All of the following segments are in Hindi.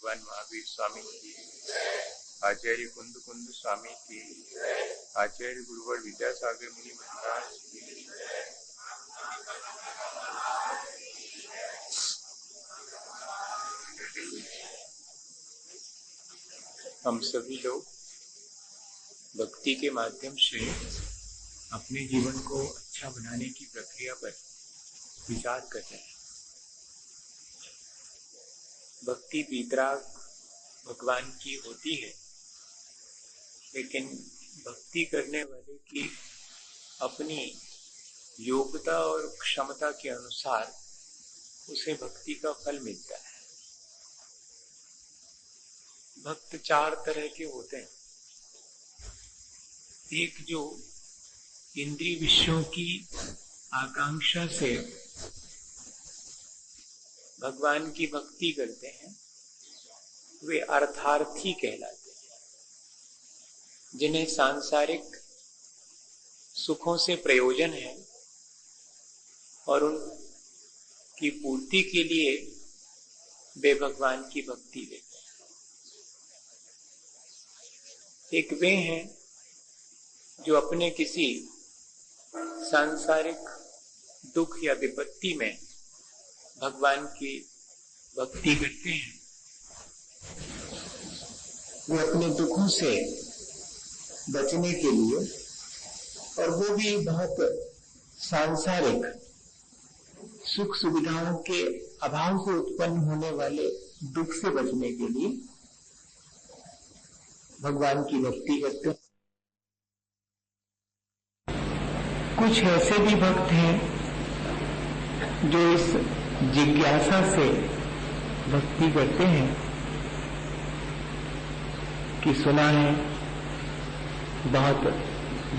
भगवान महावीर स्वामी की, आचार्य कुंद कुंद स्वामी की, आचार्य गुरुवर विद्यासागर मुनि महाराज की। हम सभी लोग भक्ति के माध्यम से अपने जीवन को अच्छा बनाने की प्रक्रिया पर विचार कर रहे हैं। भक्ति वितराग भगवान की होती है, लेकिन भक्ति करने वाले की अपनी योग्यता और क्षमता के अनुसार उसे भक्ति का फल मिलता है। भक्त चार तरह के होते हैं। एक जो इंद्रिय विषयों की आकांक्षा से भगवान की भक्ति करते हैं, वे अर्थार्थी कहलाते हैं। जिन्हें सांसारिक सुखों से प्रयोजन है और उनकी पूर्ति के लिए वे भगवान की भक्ति देते हैं। एक वे हैं जो अपने किसी सांसारिक दुख या विपत्ति में भगवान की भक्ति करते हैं। वे अपने दुखों से बचने के लिए, और वो भी बहुत सांसारिक सुख सुविधाओं के अभाव से उत्पन्न होने वाले दुख से बचने के लिए भगवान की भक्ति करते हैं। कुछ ऐसे भी भक्त हैं जो इस जिज्ञासा से भक्ति करते हैं कि सुना है बहुत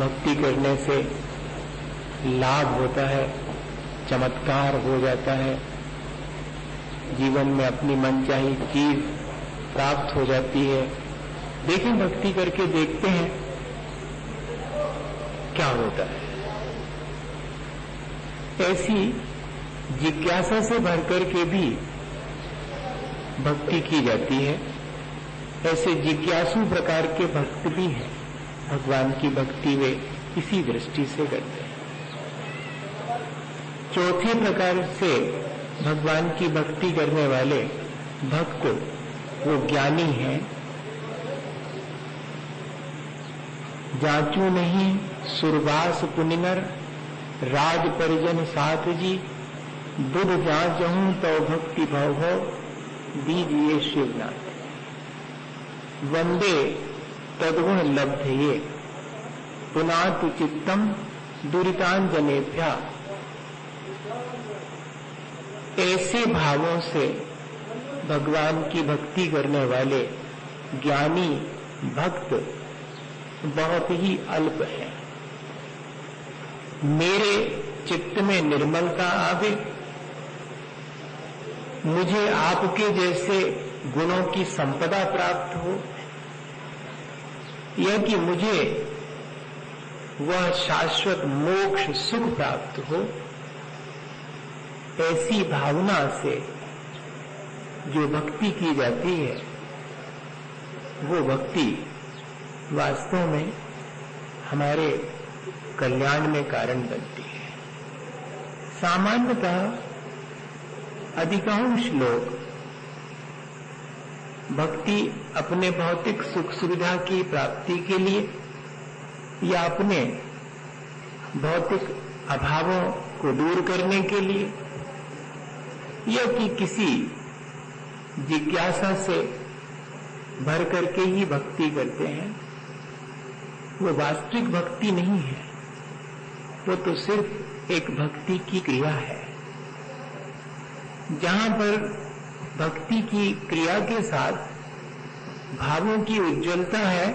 भक्ति करने से लाभ होता है, चमत्कार हो जाता है, जीवन में अपनी मनचाही चीज प्राप्त हो जाती है। देखिए, भक्ति करके देखते हैं क्या होता है। ऐसी जिज्ञासा से भरकर के भी भक्ति की जाती है। ऐसे जिज्ञासु प्रकार के भक्त भी हैं। भगवान की भक्ति वे इसी दृष्टि से करते हैं। चौथे प्रकार से भगवान की भक्ति करने वाले भक्त वो ज्ञानी हैं। जांचू नहीं सुरवास पुनिनर राज परिजन साथ जी, बुध जांचहूं तो भक्ति भाव हो दीजिए शिवनाथ। वंदे तद्गुण लब्धये पुनातु चित्तम दुरितांजनेभ्या। ऐसे भावों से भगवान की भक्ति करने वाले ज्ञानी भक्त बहुत ही अल्प है। मेरे चित्त में निर्मलता आवे, मुझे आपके जैसे गुणों की संपदा प्राप्त हो, या कि मुझे वह शाश्वत मोक्ष सुख प्राप्त हो, ऐसी भावना से जो भक्ति की जाती है वो भक्ति वास्तव में हमारे कल्याण में कारण बनती है। सामान्यतः अधिकांश लोग भक्ति अपने भौतिक सुख सुविधा की प्राप्ति के लिए या अपने भौतिक अभावों को दूर करने के लिए या कि किसी जिज्ञासा से भर करके ही भक्ति करते हैं। वो वास्तविक भक्ति नहीं है, वो तो सिर्फ एक भक्ति की क्रिया है। जहां पर भक्ति की क्रिया के साथ भावों की उज्ज्वलता है,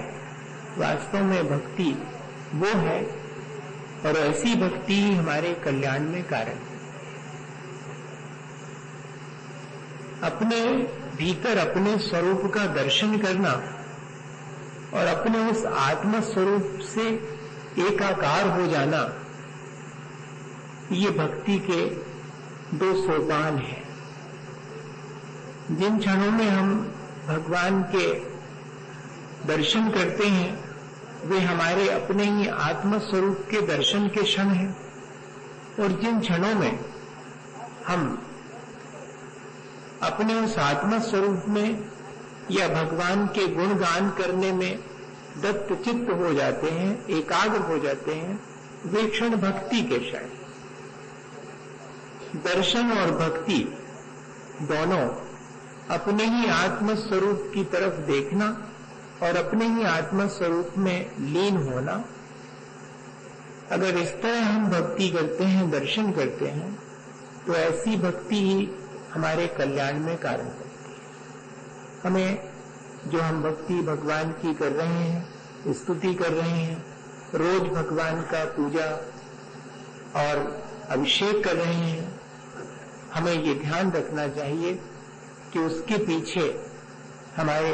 वास्तव में भक्ति वो है, और ऐसी भक्ति ही हमारे कल्याण में कारण है। अपने भीतर अपने स्वरूप का दर्शन करना और अपने उस आत्म स्वरूप से एकाकार हो जाना, ये भक्ति के दो सोपान हैं। जिन क्षणों में हम भगवान के दर्शन करते हैं वे हमारे अपने ही आत्म स्वरूप के दर्शन के क्षण हैं। और जिन क्षणों में हम अपने उस आत्म स्वरूप में या भगवान के गुणगान करने में दत्तचित्त हो जाते हैं, एकाग्र हो जाते हैं, वे क्षण भक्ति के क्षण। दर्शन और भक्ति दोनों अपने ही आत्म स्वरूप की तरफ देखना और अपने ही आत्म स्वरूप में लीन होना। अगर इस तरह हम भक्ति करते हैं, दर्शन करते हैं, तो ऐसी भक्ति ही हमारे कल्याण में कारण करती है। हमें जो हम भक्ति भगवान की कर रहे हैं, स्तुति कर रहे हैं, रोज भगवान का पूजा और अभिषेक कर रहे हैं, हमें ये ध्यान रखना चाहिए कि उसके पीछे हमारे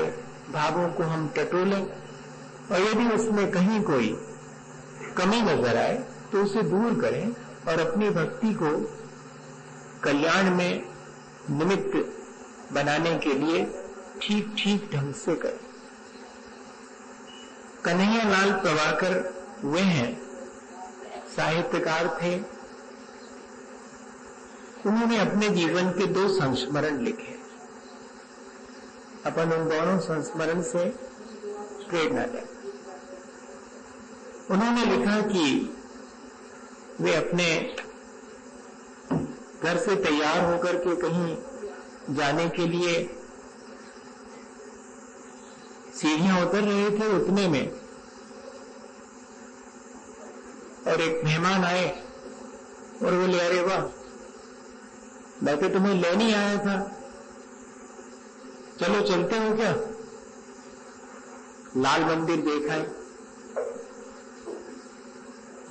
भावों को हम टटोलें और यदि उसमें कहीं कोई कमी नजर आए तो उसे दूर करें और अपनी भक्ति को कल्याण में निमित्त बनाने के लिए ठीक ठीक ढंग से करें। कन्हैयालाल प्रभाकर वे हैं, साहित्यकार थे। उन्होंने अपने जीवन के 2 संस्मरण लिखे। अपन उन दोनों संस्मरण से प्रेरणा लें। उन्होंने लिखा कि वे अपने घर से तैयार होकर के कहीं जाने के लिए सीढ़ियां उतर रहे थे। उतने में और एक मेहमान आए और बोले, अरे वाह, मैं तो तुम्हें लेने आया था, चलो चलते हो क्या? लाल मंदिर देखा है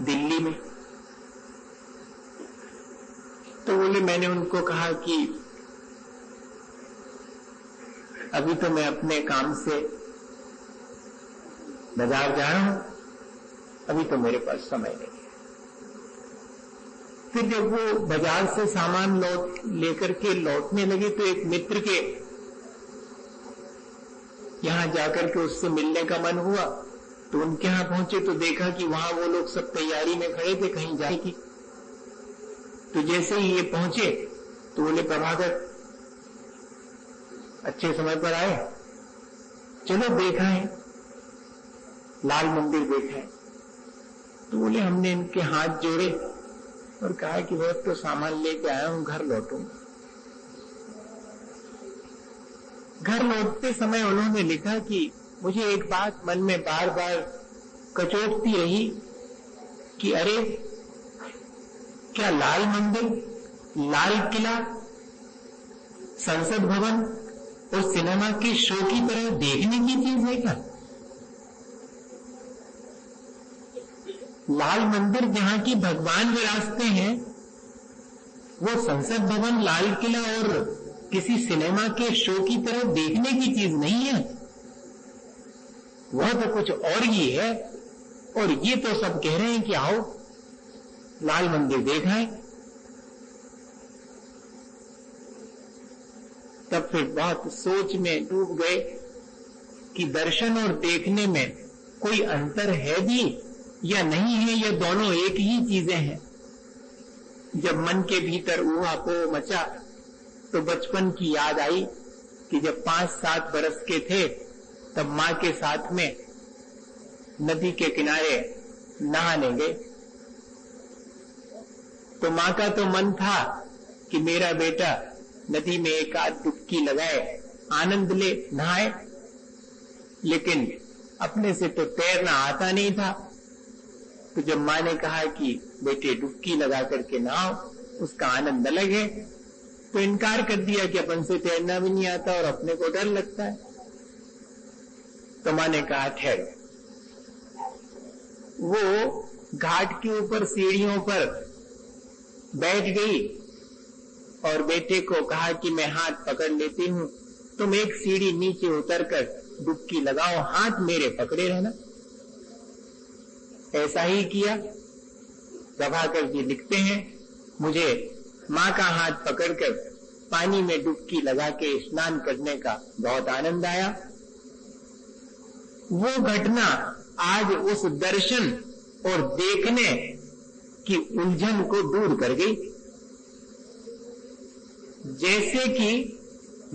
दिल्ली में। तो बोले, मैंने उनको कहा कि अभी तो मैं अपने काम से बाजार जा रहा हूं, अभी तो मेरे पास समय नहीं है। फिर जब वो बाजार से सामान लेकर के लौटने लगे तो एक मित्र के यहां जाकर के उससे मिलने का मन हुआ। तो उनके यहां पहुंचे तो देखा कि वहां वो लोग सब तैयारी में खड़े थे कहीं जाने की। तो जैसे ही ये पहुंचे तो बोले, प्रभाकर अच्छे समय पर आए, चलो देखा है, लाल मंदिर देखा है। तो बोले, हमने इनके हाथ जोड़े और कहा कि वह तो सामान लेके आया हूं, घर लौटूंगा। घर लौटते समय उन्होंने लिखा कि मुझे एक बात मन में बार बार कचोटती रही कि अरे, क्या लाल मंदिर, लाल किला, संसद भवन और सिनेमा के शो की तरह देखने की चीज है क्या? लाल मंदिर जहां की भगवान विराजते हैं, वो संसद भवन, लाल किला और किसी सिनेमा के शो की तरह देखने की चीज नहीं है। वह तो कुछ और ही है। और ये तो सब कह रहे हैं कि आओ लाल मंदिर देखा है। तब फिर बहुत सोच में डूब गए कि दर्शन और देखने में कोई अंतर है भी या नहीं है, या दोनों एक ही चीजें हैं। जब मन के भीतर ऊहापोह मचा तो बचपन की याद आई कि जब 5-7 बरस के थे तब मां के साथ में नदी के किनारे नहाने गए। तो मां का तो मन था कि मेरा बेटा नदी में एक आध डुबकी लगाए, आनंद ले, नहाए, लेकिन अपने से तो तैरना आता नहीं था। तो जब मां ने कहा कि बेटे डुबकी लगा करके नहाओ, उसका आनंद अलग है, तो इनकार कर दिया कि अपन से तैरना भी नहीं आता और अपने को डर लगता है। तो मां ने कहा ठहरो। वो घाट के ऊपर सीढ़ियों पर बैठ गई और बेटे को कहा कि मैं हाथ पकड़ लेती हूं, तुम एक सीढ़ी नीचे उतरकर डुबकी लगाओ, हाथ मेरे पकड़े रहना। ऐसा ही किया। प्रभाकर जी लिखते हैं, मुझे मां का हाथ पकड़कर पानी में डुबकी लगा के स्नान करने का बहुत आनंद आया। वो घटना आज उस दर्शन और देखने की उलझन को दूर कर गई। जैसे कि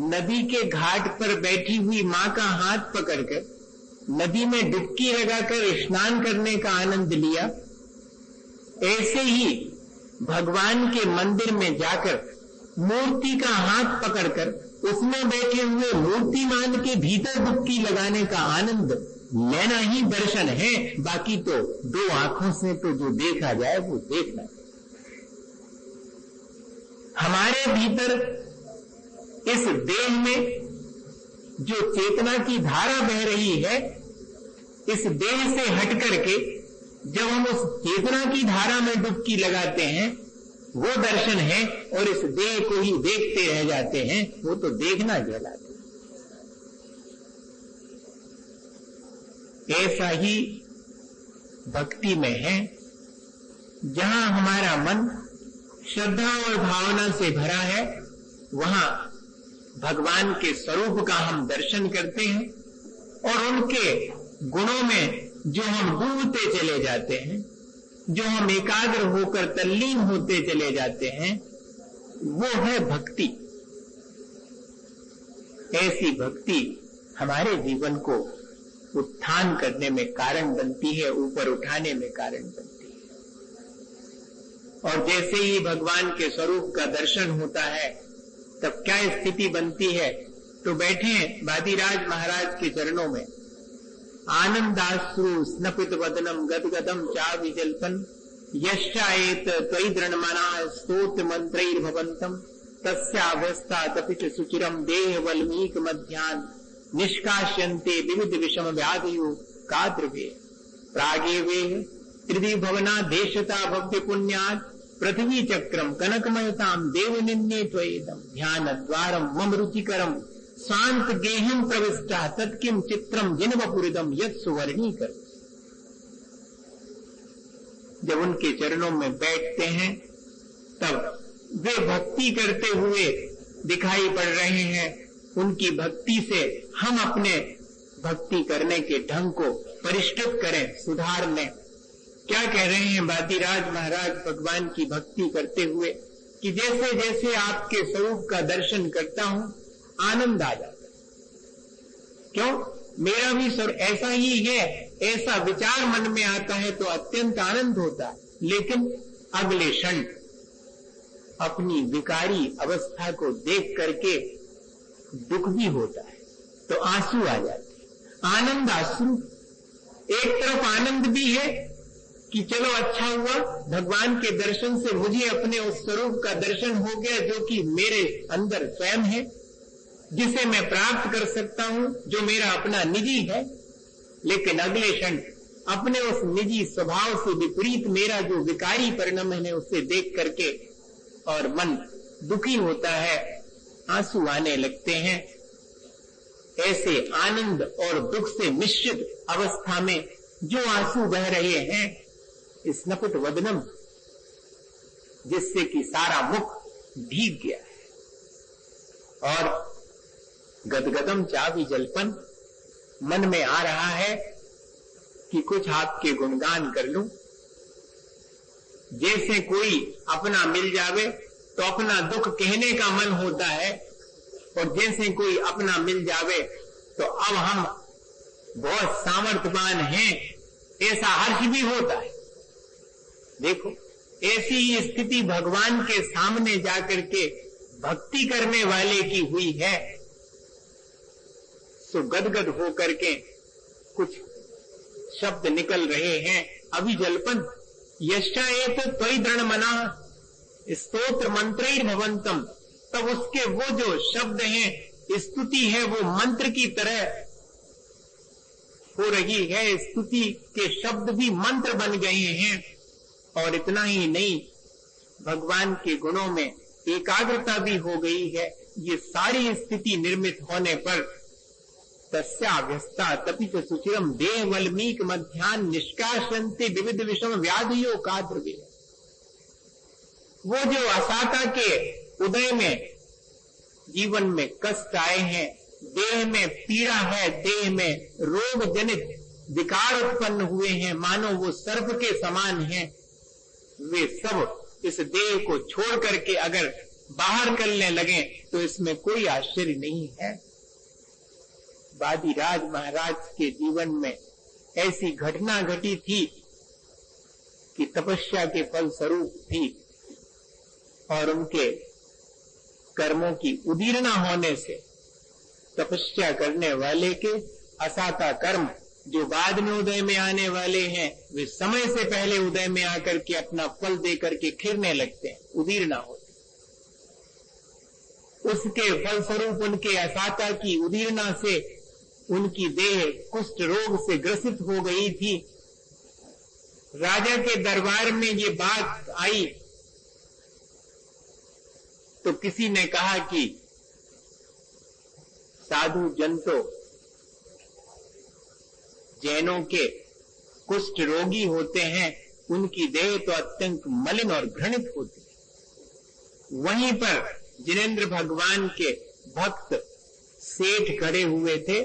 नदी के घाट पर बैठी हुई मां का हाथ पकड़कर नदी में डुबकी लगाकर स्नान करने का आनंद लिया, ऐसे ही भगवान के मंदिर में जाकर मूर्ति का हाथ पकड़कर उसमें बैठे हुए मूर्तिमान के भीतर डुबकी लगाने का आनंद लेना ही दर्शन है। बाकी तो दो आंखों से तो जो देखा जाए वो देखना। हमारे भीतर इस देह में जो चेतना की धारा बह रही है, इस देह से हट करके जब हम उस चेतना की धारा में डुबकी लगाते हैं वो दर्शन है, और इस देह को ही देखते रह जाते हैं वो तो देखना कहलाता है। ऐसा ही भक्ति में है, जहां हमारा मन श्रद्धा और भावना से भरा है, वहां भगवान के स्वरूप का हम दर्शन करते हैं और उनके गुणों में जो हम डूबते चले जाते हैं, जो हम एकाग्र होकर तल्लीन होते चले जाते हैं, वो है भक्ति। ऐसी भक्ति हमारे जीवन को उत्थान करने में कारण बनती है, ऊपर उठाने में कारण बनती है। और जैसे ही भगवान के स्वरूप का दर्शन होता है तब क्या स्थिति बनती है, तो बैठे वादिराज महाराज के चरणों में आनंदाश्रु स्नपित वदनम गदगदम चाविजल्पन यश्चाएत त्वयि दृढ़मना स्तोत्र मंत्रैर्भवन्तम तस्यावस्था तपित सुचिरम देह वल्मीक मध्यान निष्काश्यन्ते विविध विषम व्याधियो काद्रवे प्रागेवे त्रिदिभवना देशता भव्य पुण्यात् पृथ्वी चक्रम कनकमयताम देवनिन्ये त्वयेदम ध्यान द्वारम मम रुचिकरम शांत गेहम प्रविष्टा तत्किम चित्रम जिनवपुरिदम यत् सुवर्णीकर। जब उनके चरणों में बैठते हैं तब वे भक्ति करते हुए दिखाई पड़ रहे हैं। उनकी भक्ति से हम अपने भक्ति करने के ढंग को परिष्कृत करें, सुधार लें। क्या कह रहे हैं वादिराज महाराज भगवान की भक्ति करते हुए कि जैसे जैसे आपके स्वरूप का दर्शन करता हूं आनंद आ जाता है। क्यों? मेरा भी स्वरूप ऐसा ही है, ऐसा विचार मन में आता है तो अत्यंत आनंद होता है, लेकिन अगले क्षण अपनी विकारी अवस्था को देख करके दुख भी होता है, तो आंसू आ जाते हैं। आनंद आंसू, एक तरफ आनंद भी है कि चलो अच्छा हुआ, भगवान के दर्शन से मुझे अपने उस स्वरूप का दर्शन हो गया जो कि मेरे अंदर स्वयं है, जिसे मैं प्राप्त कर सकता हूं, जो मेरा अपना निजी है। लेकिन अगले क्षण अपने उस निजी स्वभाव से विपरीत मेरा जो विकारी परिणाम है उसे देख करके और मन दुखी होता है, आंसू आने लगते हैं। ऐसे आनंद और दुख से मिश्रित अवस्था में जो आंसू बह रहे हैं, स्नपित वदनम, जिससे कि सारा मुख भीग गया है, और गदगदम चावि जल्पन, मन में आ रहा है कि कुछ आपके गुणगान कर लूं। जैसे कोई अपना मिल जावे तो अपना दुख कहने का मन होता है, और जैसे कोई अपना मिल जावे तो अब हम बहुत सामर्थ्यवान हैं, ऐसा हर्ष भी होता है। देखो, ऐसी ही स्थिति भगवान के सामने जाकर के भक्ति करने वाले की हुई है। तो गदगद हो करके कुछ शब्द निकल रहे हैं, अभिजल्पन यश्चाएत त्वयि दृढ़मना स्तोत्र मंत्रैर्भवन्तम। तब उसके वो जो शब्द हैं, स्तुति है, वो मंत्र की तरह हो रही है। स्तुति के शब्द भी मंत्र बन गए हैं। और इतना ही नहीं, भगवान के गुणों में एकाग्रता भी हो गई है। ये सारी स्थिति निर्मित होने पर तस्याभ्यस्ता तपित सुचिरम देह वल्मीक मध्यान निष्काशन्ते विविध विषम व्याधियों काद्रवे। वो जो असाका के उदय में जीवन में कष्ट आए हैं, देह में पीड़ा है, देह में रोग जनित विकार उत्पन्न हुए हैं, मानो वो सर्प के समान हैं, वे सब इस देह को छोड़ करके अगर बाहर करने लगे तो इसमें कोई आश्चर्य नहीं है। वादिराज महाराज के जीवन में ऐसी घटना घटी थी कि तपस्या के फल स्वरूप थी और उनके कर्मों की उदीर्णा होने से तपस्या करने वाले के असाता कर्म जो बाद में उदय में आने वाले हैं, वे समय से पहले उदय में आकर के अपना फल दे करके खिरने लगते हैं, उदीर्णा होती। उसके फलस्वरूप उनके असाता की उदीर्णा से उनकी देह कुष्ठ रोग से ग्रसित हो गई थी। राजा के दरबार में ये बात आई तो किसी ने कहा कि साधु जन तो जैनों के कुष्ठ रोगी होते हैं, उनकी देह तो अत्यंत मलिन और घृणित होती है। वहीं पर जिनेंद्र भगवान के भक्त सेठ खड़े हुए थे।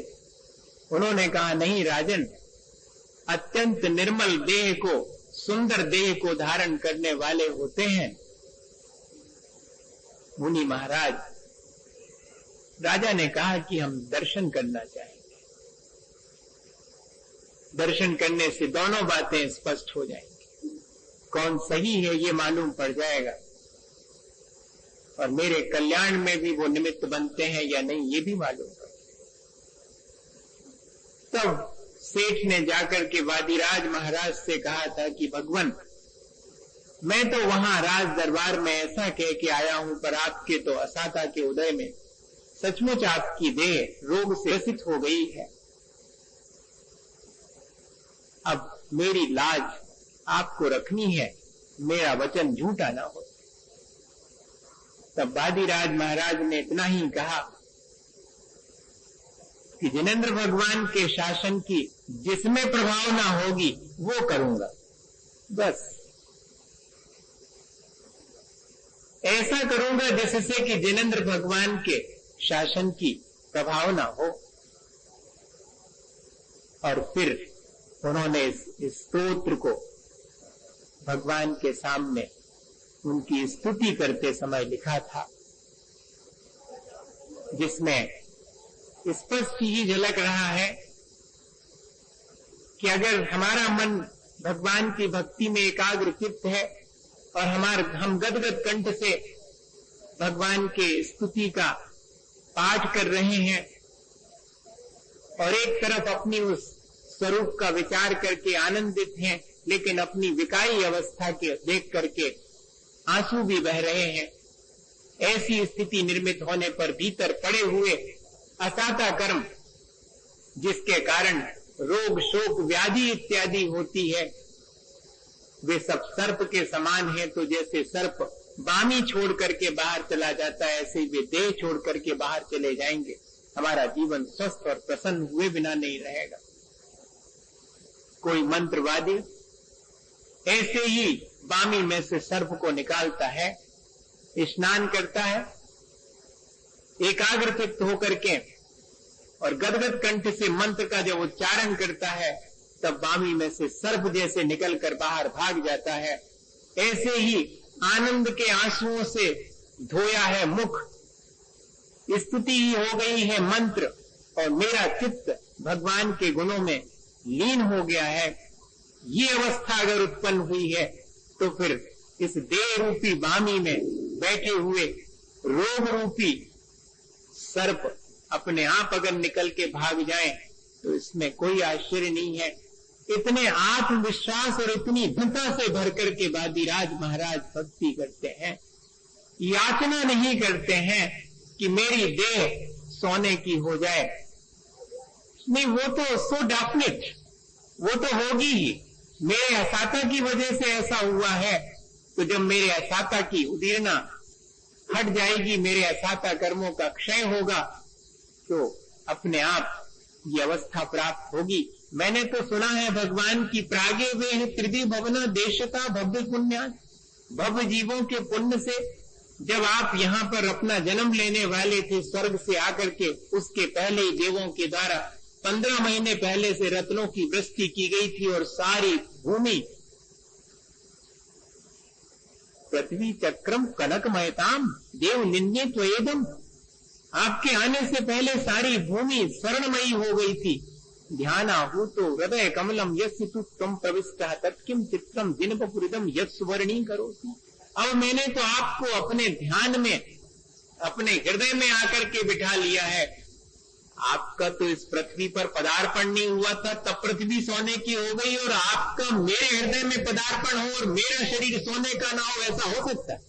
उन्होंने कहा, नहीं राजन, अत्यंत निर्मल देह को, सुंदर देह को धारण करने वाले होते हैं मुनि महाराज। राजा ने कहा कि हम दर्शन करना चाहेंगे। दर्शन करने से दोनों बातें स्पष्ट हो जाएंगी, कौन सही है ये मालूम पड़ जाएगा और मेरे कल्याण में भी वो निमित्त बनते हैं या नहीं ये भी मालूम पड़। तब सेठ ने जाकर के वादिराज महाराज से कहा था कि भगवान, मैं तो वहां राज दरबार में ऐसा कह के आया हूं, पर आपके तो असाता के उदय में सचमुच आपकी देह रोग से ग्रसित हो गई है। अब मेरी लाज आपको रखनी है, मेरा वचन झूठा ना हो। तब वादिराज महाराज ने इतना ही कहा कि जिनेंद्र भगवान के शासन की जिसमें प्रभाव ना होगी वो करूंगा, बस ऐसा करूंगा जिससे कि जिनेंद्र भगवान के शासन की प्रभाव ना हो। और फिर उन्होंने इस स्तोत्र को भगवान के सामने उनकी स्तुति करते समय लिखा था, जिसमें स्पष्ट ही झलक रहा है कि अगर हमारा मन भगवान की भक्ति में एकाग्र चित्त है और हम गदगद कंठ से भगवान के स्तुति का पाठ कर रहे हैं और एक तरफ अपनी उस स्वरूप का विचार करके आनंदित हैं, लेकिन अपनी विकारी अवस्था के देख करके आंसू भी बह रहे हैं, ऐसी स्थिति निर्मित होने पर भीतर पड़े हुए असाता कर्म, जिसके कारण रोग शोक व्याधि इत्यादि होती है, वे सब सर्प के समान हैं। तो जैसे सर्प बामी छोड़ करके बाहर चला जाता है, ऐसे वे देह छोड़ करके बाहर चले जाएंगे। हमारा जीवन स्वस्थ और प्रसन्न हुए बिना नहीं रहेगा। कोई मंत्रवादी ऐसे ही बामी में से सर्प को निकालता है, स्नान करता है एकाग्र चित्त होकर के और गदगद कंठ से मंत्र का जब उच्चारण करता है, तब बामी में से सर्प जैसे निकलकर बाहर भाग जाता है। ऐसे ही आनंद के आंसुओं से धोया है मुख, स्तुति ही हो गई है मंत्र, और मेरा चित्त भगवान के गुणों में लीन हो गया है। ये अवस्था अगर उत्पन्न हुई है तो फिर इस देह रूपी बामी में बैठे हुए रोग रूपी सर्प अपने आप अगर निकल के भाग जाए तो इसमें कोई आश्चर्य नहीं है। इतने आत्मविश्वास और इतनी दृढ़ता से भर करके वादिराज महाराज भक्ति करते हैं, याचना नहीं करते हैं कि मेरी देह सोने की हो जाए। नहीं, वो तो सो डेफिनेट, वो तो होगी ही। मेरे असाता की वजह से ऐसा हुआ है, तो जब मेरे असाता की उदीर्णा हट जाएगी, मेरे असाता कर्मों का क्षय होगा, तो अपने आप ये अवस्था प्राप्त होगी। मैंने तो सुना है भगवान की प्रागे वे है त्रिदि भवना देशता भव्य पुण्या, भव्य जीवों के पुण्य से जब आप यहाँ पर अपना जन्म लेने वाले थे स्वर्ग से आकर के, उसके पहले ही देवों के द्वारा 15 महीने पहले से रत्नों की वृष्टि की गई थी और सारी भूमि पृथ्वी चक्रम कनकमयताम देव निन्ये त्वेदम, आपके आने से पहले सारी भूमि स्वर्णमयी हो गई थी। ध्यान आहूतो हृदय कमलम यस्य तु त्वं प्रविष्टः तत्किं चित्रम दिनपपुरिदम यत्सुवर्णी करोति। अब मैंने तो आपको अपने ध्यान में, अपने हृदय में आकर के बिठा लिया है। आपका तो इस पृथ्वी पर पदार्पण नहीं हुआ था, तब पृथ्वी सोने की हो गई, और आपका मेरे हृदय में पदार्पण हो और मेरा शरीर सोने का ना हो, ऐसा हो सकता है?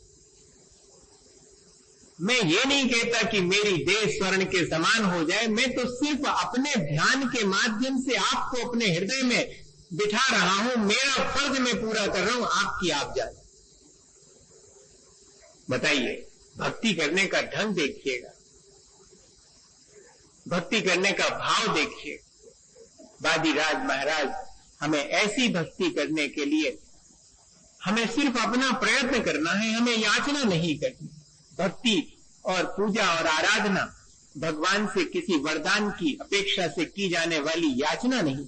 मैं ये नहीं कहता कि मेरी देह स्वर्ण के समान हो जाए, मैं तो सिर्फ अपने ध्यान के माध्यम से आपको अपने हृदय में बिठा रहा हूं। मेरा फर्ज मैं पूरा कर रहा हूं, आपकी आप जाए। बताइए, भक्ति करने का ढंग देखिएगा, भक्ति करने का भाव देखिए। वादिराज महाराज हमें ऐसी भक्ति करने के लिए हमें सिर्फ अपना प्रयत्न करना है, हमें याचना नहीं करनी। भक्ति और पूजा और आराधना भगवान से किसी वरदान की अपेक्षा से की जाने वाली याचना नहीं।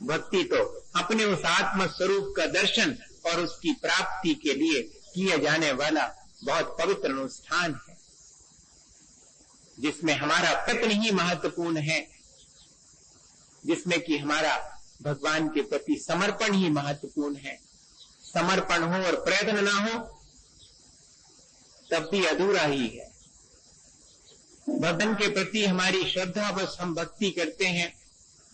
भक्ति तो अपने उस आत्म स्वरूप का दर्शन और उसकी प्राप्ति के लिए किया जाने वाला बहुत पवित्र अनुष्ठान है, जिसमें हमारा प्रयत्न ही महत्वपूर्ण है, जिसमें कि हमारा भगवान के प्रति समर्पण ही महत्वपूर्ण है। समर्पण हो और प्रयत्न ना हो तब भी अधूरा ही है। भगवान के प्रति हमारी श्रद्धा, बस हम भक्ति करते हैं,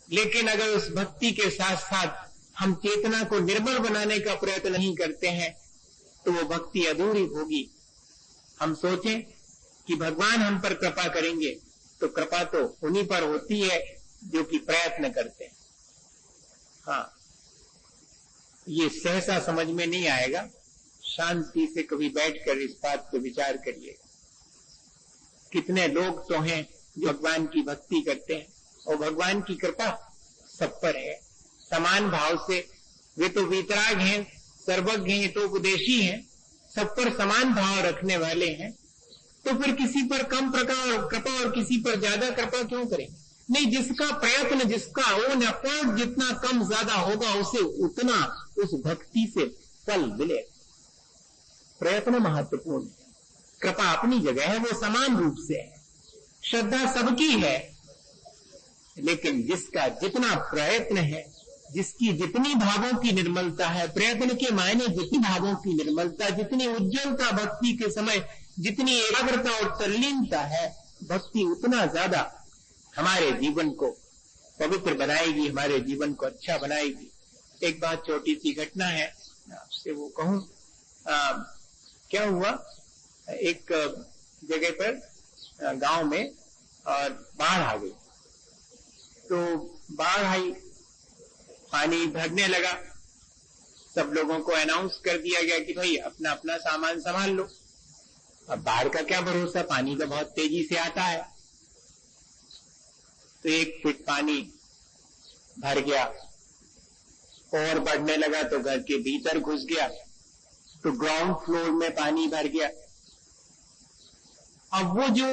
लेकिन अगर उस भक्ति के साथ साथ हम चेतना को निर्मल बनाने का प्रयत्न नहीं करते हैं तो वो भक्ति अधूरी होगी। हम सोचें कि भगवान हम पर कृपा करेंगे, तो कृपा तो उन्हीं पर होती है जो कि प्रयत्न करते हैं। हाँ, ये सहसा समझ में नहीं आएगा, शांति से कभी बैठकर इस बात को विचार करिएगा। कितने लोग तो हैं जो भगवान की भक्ति करते हैं और भगवान की कृपा सब पर है, समान भाव से। वे तो वीतराग हैं, सर्वज्ञ हैं, तो उपदेशी हैं, सब पर समान भाव रखने वाले हैं, तो फिर किसी पर कम कृपा और किसी पर ज्यादा कृपा क्यों करें? नहीं, जिसका प्रयत्न, जिसका ओन एफर्ट जितना कम ज्यादा होगा, उसे उतना उस भक्ति से फल मिले। प्रयत्न महत्वपूर्ण है, कृपा अपनी जगह है, वो समान रूप से है। श्रद्धा सबकी है, लेकिन जिसका जितना प्रयत्न है, जिसकी जितनी भावों की निर्मलता है, प्रयत्न के मायने जितनी भावों की निर्मलता, जितनी उज्ज्वलता भक्ति के समय, जितनी एकाग्रता और तल्लीनता है, भक्ति उतना ज्यादा हमारे जीवन को पवित्र बनाएगी, हमारे जीवन को अच्छा बनाएगी। एक बात, छोटी सी घटना है, आपसे वो कहूं। क्या हुआ, एक जगह पर गांव में और बाढ़ आ गई, तो बाढ़ आई, पानी भरने लगा। सब लोगों को अनाउंस कर दिया गया कि भाई अपना अपना सामान संभाल लो। अब बाढ़ का क्या भरोसा, पानी तो बहुत तेजी से आता है। तो 1 फीट पानी भर गया और बढ़ने लगा तो घर के भीतर घुस गया, तो ग्राउंड फ्लोर में पानी भर गया। अब वो जो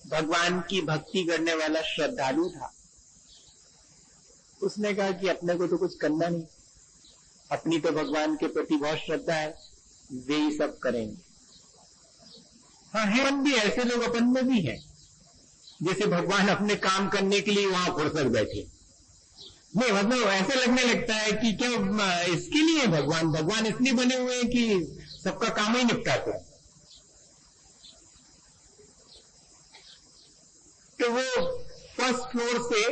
भगवान की भक्ति करने वाला श्रद्धालु था, उसने कहा कि अपने को तो कुछ करना नहीं, अपनी तो भगवान के प्रति बहुत श्रद्धा है, वे ही सब करेंगे। हाँ, है भी ऐसे लोग अपन में भी हैं, जैसे भगवान अपने काम करने के लिए वहां फुर्सत बैठे। नहीं, मतलब ऐसे लगने लगता है कि क्या इसके लिए भगवान इसलिए बने हुए हैं कि सबका काम ही निपटाते हैं। तो वो फर्स्ट फ्लोर से,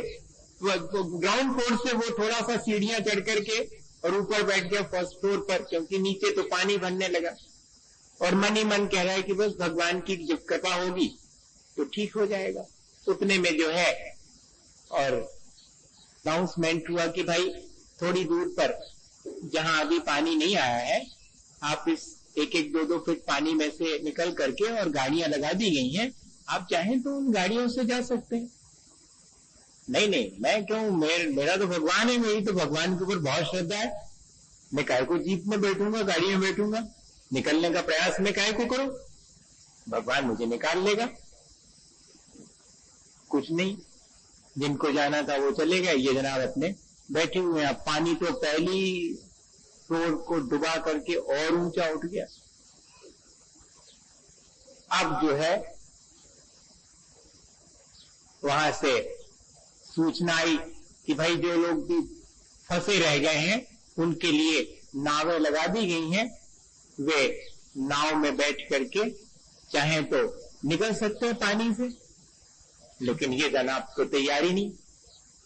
ग्राउंड फ्लोर से वो थोड़ा सा सीढ़ियां चढ़ करके और ऊपर बैठ गया फर्स्ट फ्लोर पर, क्योंकि नीचे तो पानी भरने लगा। और मन ही मन कह रहा है कि बस भगवान की जब कृपा होगी तो ठीक हो जाएगा। उतने में जो है और अनाउंसमेंट हुआ कि भाई थोड़ी दूर पर जहां अभी पानी नहीं आया है, आप इस 1-1, 2-2 फीट पानी में से निकल करके और गाड़ियां लगा दी गई हैं, आप चाहें तो उन गाड़ियों से जा सकते हैं। नहीं, मैं क्यों, मेरा तो भगवान है, मेरी तो भगवान के ऊपर बहुत श्रद्धा है, मैं काहे को जीप में बैठूंगा, गाड़ी में बैठूंगा। निकलने का प्रयास मैं काहे को करूं? भगवान मुझे निकाल लेगा। कुछ नहीं, जिनको जाना था वो चले गए, ये जनाब अपने बैठे हुए हैं। पानी तो पहली फ्लोर को डुबा करके और ऊंचा उठ गया। अब जो है वहां से सूचना आई कि भाई जो लोग भी फंसे रह गए हैं उनके लिए नावें लगा दी गई हैं, वे नाव में बैठ करके चाहे तो निकल सकते हैं पानी से। लेकिन ये जनाब तो तैयारी नहीं।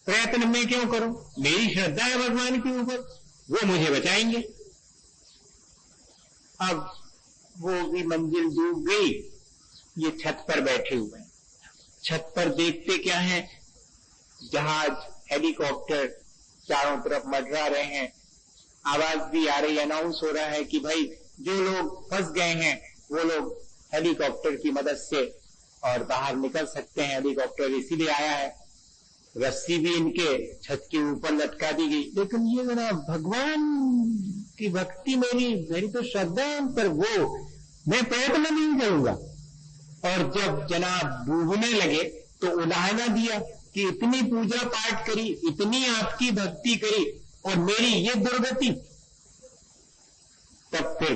प्रयत्न मैं क्यों करूं? मेरी श्रद्धा है भगवान के ऊपर, वो मुझे बचाएंगे। अब वो भी मंजिल डूब गई, ये छत पर बैठे हुए हैं। छत पर देखते क्या है? जहाज, हेलीकॉप्टर चारों तरफ मंडरा रहे हैं। आवाज भी आ रही, अनाउंस हो रहा है कि भाई जो लोग फंस गए हैं वो लोग हेलीकॉप्टर की मदद से और बाहर निकल सकते हैं। हेलीकॉप्टर इसीलिए आया है। रस्सी भी इनके छत के ऊपर लटका दी गई। लेकिन ये जरा भगवान की भक्ति मेरी तो श्रद्धा है, पर वो मैं प्रयत्न नहीं करूंगा। और जब जनाब डूबने लगे तो उलाहना दिया कि इतनी पूजा पाठ करी, इतनी आपकी भक्ति करी और मेरी ये दुर्गति। तब फिर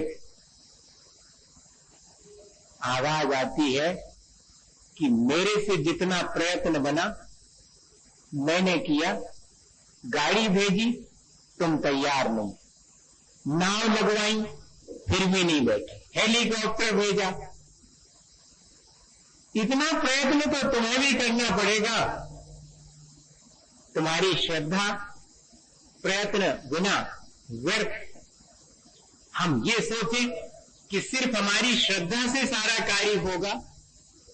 आवाज आती है कि मेरे से जितना प्रयत्न बना मैंने किया, गाड़ी भेजी तुम तैयार नहीं, नाव लगवाई फिर भी नहीं बैठे, हेलीकॉप्टर भेजा, इतना प्रयत्न तो तुम्हें भी करना पड़ेगा। तुम्हारी श्रद्धा प्रयत्न बिना व्यर्थ। हम ये सोचें कि सिर्फ हमारी श्रद्धा से सारा कार्य होगा,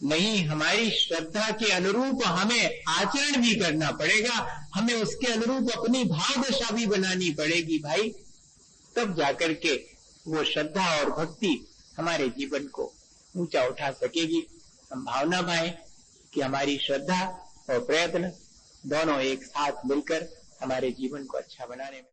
नहीं, हमारी श्रद्धा के अनुरूप हमें आचरण भी करना पड़ेगा, हमें उसके अनुरूप अपनी भाव दशा भी बनानी पड़ेगी भाई। तब जाकर के वो श्रद्धा और भक्ति हमारे जीवन को ऊंचा उठा सकेगी। हम भावना पाएं कि हमारी श्रद्धा और प्रयत्न दोनों एक साथ मिलकर हमारे जीवन को अच्छा बनाने में